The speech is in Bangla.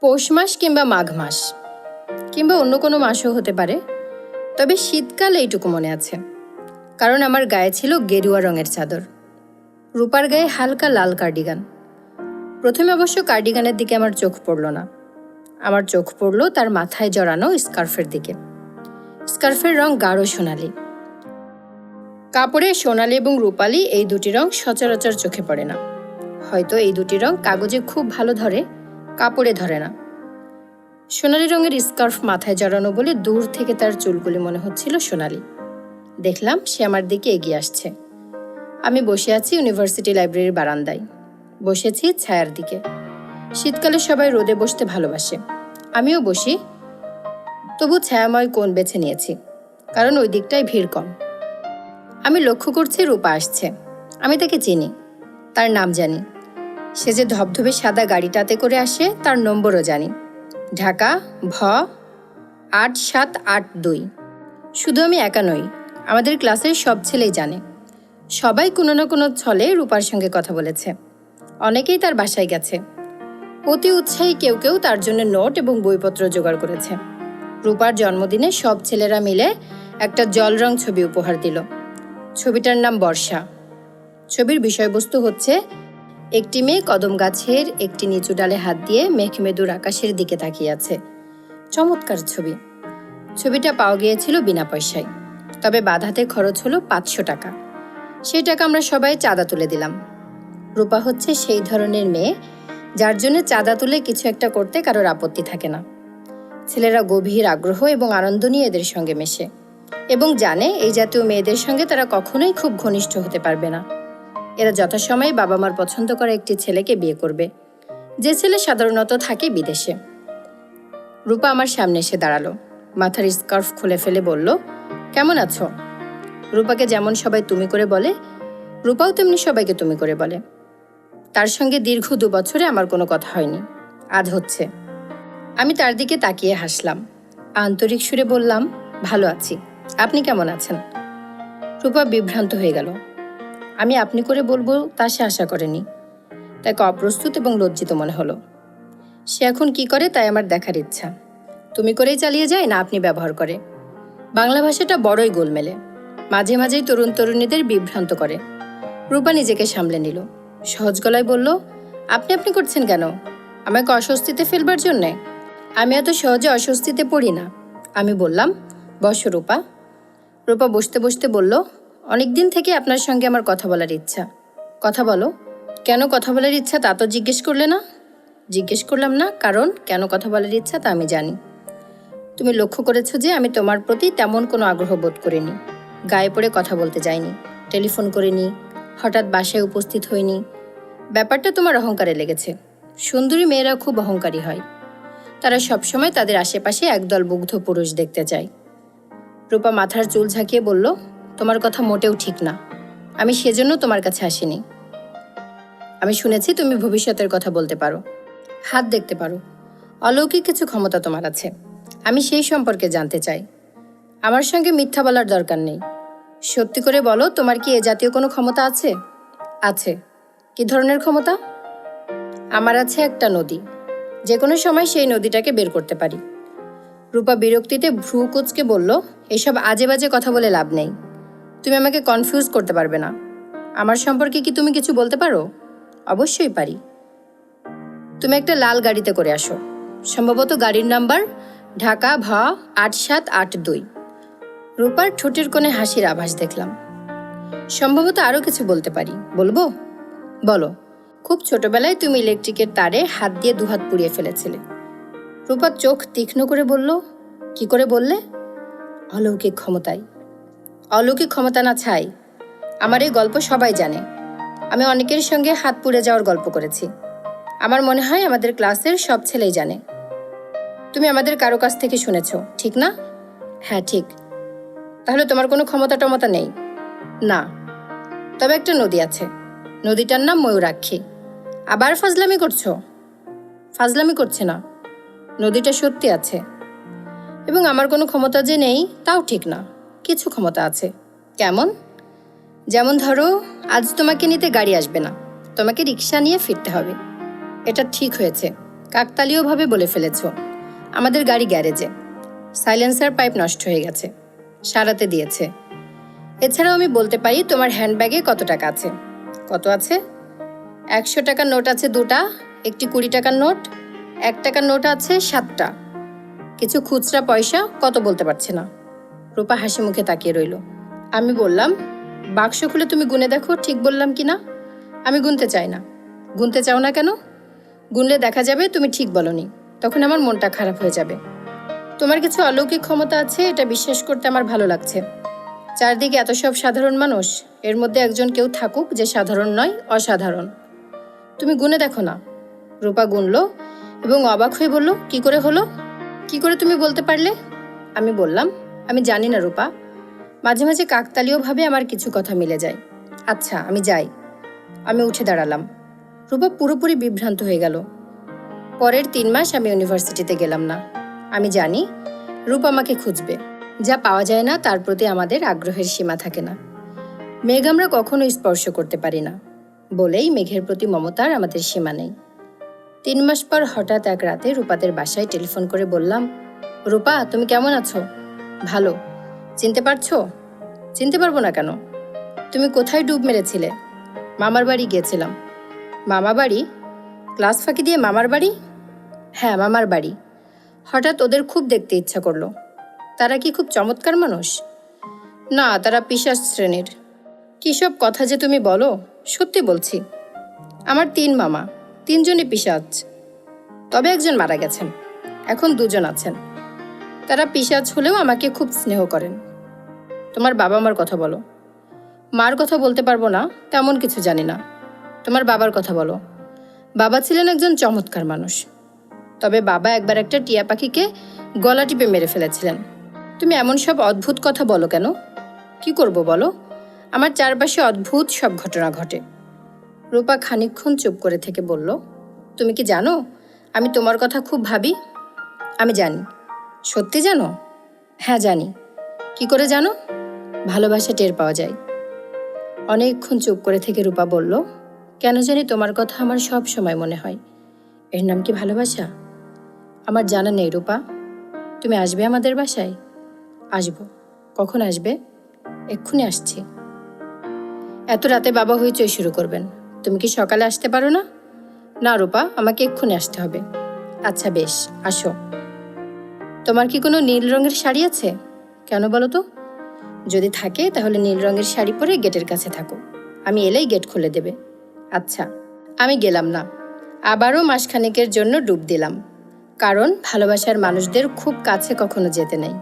পৌষ মাস কিংবা মাঘ মাস কিংবা অন্য কোনো মাসও হতে পারে, তবে শীতকাল এইটুকু মনে আছে, কারণ আমার গায়ে ছিল গেরুয়া রঙের চাদর, রূপার গায়ে হালকা লাল কার্ডিগান। প্রথমে অবশ্য কার্ডিগানের দিকে আমার চোখ পড়ল না, আমার চোখ পড়ল তার মাথায় জড়ানো স্কার্ফের দিকে। স্কার্ফের রং গাঢ় সোনালি। কাপড়ে সোনালি এবং রূপালি এই দুটি রং সচরাচর চোখে পড়ে না। হয়তো এই দুটি রং কাগজে খুব ভালো ধরে, কাপড়ে ধরে না। সোনালি রঙের স্কার্ফ মাথায় জড়ানো বলে দূর থেকে তার চুলগুলি মনে হচ্ছিল সোনালি। দেখলাম সে আমার দিকে এগিয়ে আসছে। আমি বসে আছি ইউনিভার্সিটি লাইব্রেরির বারান্দায়, বসেছি ছায়ার দিকে। শীতকালে সবাই রোদে বসতে ভালোবাসে, আমিও বসি, তবু ছায়াময় কোণ বেছে নিয়েছি, কারণ ওই দিকটায় ভিড় কম। আমি লক্ষ্য করছি রূপা আসছে। আমি তাকে চিনি, তার নাম জানি। সে যে ধবধবে সাদা গাড়িটাতে করে আসে তার নম্বরও জানি, ঢাকা ভ 8782। শুধু আমি একা নই, আমাদের ক্লাসের সব ছেলেই জানে। সবাই কোনো না কোনো ছলে রূপার সঙ্গে কথা বলেছে, অনেকেই তার বাসায় গেছে। অতি উৎসাহী কেউ কেউ তার জন্য নোট এবং বইপত্র জোগাড় করেছে। রূপার জন্মদিনে সব ছেলেরা মিলে একটা জল রং ছবি উপহার দিল। ছবিটার নাম বর্ষা। ছবির বিষয়বস্তু হচ্ছে একটি মেয়ে কদম গাছের একটি নিচু ডালে হাত দিয়ে মেঘমেদুর আকাশের দিকে তাকিয়ে আছে। চমৎকার ছবি। ছবিটা পাওয়া গিয়েছিল বিনা পয়সায়, তবে বাঁধাতে খরচ হলো 500 টাকা। সেই টাকা আমরা সবাই চাঁদা তুলে দিলাম। রূপা হচ্ছে সেই ধরনের মেয়ে যার জন্য চাঁদা তুলে কিছু একটা করতে কারোর আপত্তি থাকে না। ছেলেরা গভীর আগ্রহ এবং আনন্দ নিয়ে এদের সঙ্গে মেশে এবং জানে এই জাতীয় মেয়েদের সঙ্গে তারা কখনোই খুব ঘনিষ্ঠ হতে পারবে না। এরা যথাসময়ে বাবা মার পছন্দ করা একটি ছেলেকে বিয়ে করবে, যে ছেলে সাধারণত থাকে বিদেশে। রূপা আমার সামনে এসে দাঁড়ালো, মাথার স্কার্ফ খুলে ফেলে বলল, কেমন আছো? রূপাকে যেমন সবাই তুমি করে বলে, রূপাও তেমনি সবাইকে তুমি করে বলে। তার সঙ্গে দীর্ঘ 2 বছরে আমার কোনো কথা হয়নি, আজ হচ্ছে। আমি তার দিকে তাকিয়ে হাসলাম, আন্তরিক সুরে বললাম, ভালো আছি, আপনি কেমন আছেন? রূপা বিভ্রান্ত হয়ে গেল। আমি আপনি করে বলবো তা সে আশা করেনি, তাকে অপ্রস্তুত এবং লজ্জিত মনে হলো। সে এখন কি করে তাই আমার দেখার ইচ্ছা। তুমি করেই চালিয়ে যায় না আপনি ব্যবহার করে। বাংলা ভাষাটা বড়ই গোলমেলে, মাঝে মাঝেই তরুণ তরুণীদের বিভ্রান্ত করে। রূপা নিজেকে সামলে নিল, সহজ গলায় বলল, আপনি আপনি করছেন কেন? আমাকে অস্বস্তিতে ফেলবার জন্যে? আমি এত সহজে অস্বস্তিতে পড়ি না। আমি বললাম, বসো রূপা। রূপা বসতে বসতে বলল, অনেক দিন থেকে আপনার সঙ্গে আমার কথা বলার ইচ্ছা। কথা বলো। কেন কথা বলার ইচ্ছা তা তো জিজ্ঞেস করলে না? জিজ্ঞেস করলাম না, কারণ কেন কথা বলার ইচ্ছা তা আমি জানি। তুমি লক্ষ্য করেছো যে আমি তোমার প্রতি তেমন কোনো আগ্রহ বোধ করিনি। গায়ে পড়ে কথা বলতে যাইনি, টেলিফোন করিনি, হঠাৎ বাসায় উপস্থিত হইনি। ব্যাপারটা তোমার অহংকারে লেগেছে। সুন্দরী মেয়েরা খুব অহংকারী হয়, তারা সবসময় তাদের আশেপাশে একদল মুগ্ধ পুরুষ দেখতে চায়। রূপা মাথার চুল ঝাঁকিয়ে বলল, তোমার কথা মোটেও ঠিক না, আমি সেজন্য তোমার কাছে আসিনি। আমি শুনেছি তুমি ভবিষ্যতের কথা বলতে পারো, হাত দেখতে পারো, অলৌকিক কিছু ক্ষমতা তোমার আছে। আমি সেই সম্পর্কে জানতে চাই। আমার সঙ্গে মিথ্যা বলার দরকার নেই, সত্যি করে বলো, তোমার কি এ জাতীয় কোনো ক্ষমতা আছে? আছে। কি ধরনের ক্ষমতা? আমার আছে একটা নদী, যে কোনো সময় সেই নদীটাকে বের করতে পারি। রূপা বিরক্তিতে ভ্রু কুঁচকে বলল, এসব আজে বাজে কথা বলে লাভ নেই। তুমি আমাকে কনফিউজ করতে পারবে না। আমার সম্পর্কে কি তুমি কিছু বলতে পারো? অবশ্যই পারি। তুমি একটা লাল গাড়িতে করে আসো, সম্ভবত গাড়ির নাম্বার ঢাকা ভ 8782। রূপার ঠোঁটের কোণে হাসির আভাস দেখলাম। সম্ভবত আরও কিছু বলতে পারি, বলবো? বলো। খুব ছোটবেলায় তুমি ইলেকট্রিকের তারে হাত দিয়ে 2 হাত পুড়িয়ে ফেলেছিলে। রূপার চোখ তীক্ষ্ণ করে বলল, কি করে বললে? অলৌকিক ক্ষমতায়। অলৌকিক ক্ষমতা না ছাই, আমার এই গল্প সবাই জানে। আমি অনেকের সঙ্গে হাত পুড়ে যাওয়ার গল্প করেছি। আমার মনে হয় আমাদের ক্লাসের সব ছেলেই জানে। তুমি আমাদের কারো কাছ থেকে শুনেছ, ঠিক না? হ্যাঁ ঠিক। তাহলে তোমার কোনো ক্ষমতা টমতা নেই? না। তবে একটা নদী আছে, নদীটার নাম ময়ূরাক্ষী। আবার ফাজলামি করছো? ফাজলামি করছে না, নদীটা সত্যি আছে। এবং আমার কোনো ক্ষমতা যে নেই তাও ঠিক না, কিছু ক্ষমতা আছে। কেমন? যেমন ধরো, আজ তোমাকে নিতে গাড়ি আসবে না, তোমাকে রিক্সা নিয়ে ফিরতে হবে। এটা ঠিক হয়েছে, কাকতালীয়ভাবে বলে ফেলেছ। আমাদের গাড়ি গ্যারেজে, সাইলেন্সার পাইপ নষ্ট হয়ে গেছে, সারাতে দিয়েছে। এছাড়াও আমি বলতে পারি তোমার হ্যান্ডব্যাগে কত টাকা আছে। কত আছে? 100 টাকার নোট আছে 2টা, একটি 20 টাকার নোট, 1 টাকার নোট আছে 7টা, কিছু খুচরা পয়সা, কত বলতে পারছে না। রূপা হাসি মুখে তাকিয়ে রইল। আমি বললাম, বাক্স খুলে তুমি গুনে দেখো ঠিক বললাম কি না। আমি গুনতে চাই না। গুনতে চাও না কেন? গুনলে দেখা যাবে তুমি ঠিক বলনি, তখন আমার মনটা খারাপ হয়ে যাবে। তোমার কিছু অলৌকিক ক্ষমতা আছে, এটা বিশ্বাস করতে আমার ভালো লাগছে। চারদিকে এত সব সাধারণ মানুষ, এর মধ্যে একজন কেউ থাকুক যে সাধারণ নয়, অসাধারণ। তুমি গুনে দেখো না। রূপা গুনল এবং অবাক হয়ে বলল, কি করে হলো? কি করে তুমি বলতে পারলে? আমি বললাম, আমি জানি না রূপা, মাঝে মাঝে কাকতালীয়ভাবে আমার কিছু কথা মিলে যায়। আচ্ছা, আমি যাই। আমি উঠে দাঁড়ালাম। রূপা পুরোপুরি বিভ্রান্ত হয়ে গেল। পরের 3 মাস আমি ইউনিভার্সিটিতে গেলাম না। আমি জানি রূপা আমাকে খুঁজবে। যা পাওয়া যায় না তার প্রতি আমাদের আগ্রহের সীমা থাকে না। মেঘ আমরা কখনো স্পর্শ করতে পারি না বলেই মেঘের প্রতি মমতার আমাদের সীমা নেই। 3 মাস পর হঠাৎ এক রাতে রূপাদের বাসায় টেলিফোন করে বললাম, রূপা তুমি কেমন আছো? ভালো। চিনতে পারছো? চিনতে পারবো না কেন? তুমি কোথায় ডুব মেরেছিলে? মামার বাড়ি গিয়েছিলাম। মামা বাড়ি? ক্লাস ফাঁকি দিয়ে মামার বাড়ি? হ্যাঁ, মামার বাড়ি। হঠাৎ ওদের খুব দেখতে ইচ্ছা করলো। তারা কি খুব চমৎকার মানুষ? না, তারা পিশাচ শ্রেণীর। কী সব কথা যে তুমি বলো! সত্যি বলছি। আমার 3 মামা, 3 জনই পিশাচ। তবে একজন মারা গেছেন, এখন 2 জন আছেন। তারা পিশাচ হলেও আমাকে খুব স্নেহ করেন। তোমার বাবা মার কথা বলো। মার কথা বলতে পারবো না, তেমন কিছু জানি না। তোমার বাবার কথা বলো। বাবা ছিলেন একজন চমৎকার মানুষ, তবে বাবা একবার একটা টিয়া পাখিকে গলা টিপে মেরে ফেলেছিলেন। তুমি এমন সব অদ্ভুত কথা বলো কেন? কি করব বলো? আমার চারপাশে অদ্ভুত সব ঘটনা ঘটে। রূপা খানিকক্ষণ চুপ করে থেকে বলল, তুমি কি জানো আমি তোমার কথা খুব ভাবি? আমি জানি। সত্যি জানো? হ্যাঁ জানি। কি করে জানো? ভালোবাসা টের পাওয়া যায়। অনেকক্ষণ চুপ করে থেকে রূপা বলল, কেন জানি তোমার কথা আমার সব সময় মনে হয়। এর নাম কি ভালোবাসা? আমার জানা নেই রূপা। তুমি আসবে আমাদের বাসায়? আসবো। কখন আসবে? এক্ষুনি আসছি। এত রাতে বাবা হইচই শুরু করবেন। তুমি কি সকালে আসতে পারো না? না রূপা, আমাকে এক্ষুনি আসতে হবে। আচ্ছা বেশ, আসো। তোমার কি কোনো নীল রঙের শাড়ি আছে? কেন বলো তো? যদি থাকে তাহলে নীল রঙের শাড়ি পরে গেটের কাছে থাকো। আমি এলেই গেট খুলে দেবে। আচ্ছা। আমি গেলাম না। আবারও মাসখানেকের জন্য ডুব দিলাম, কারণ ভালোবাসার মানুষদের খুব কাছে কখনো যেতে নেই।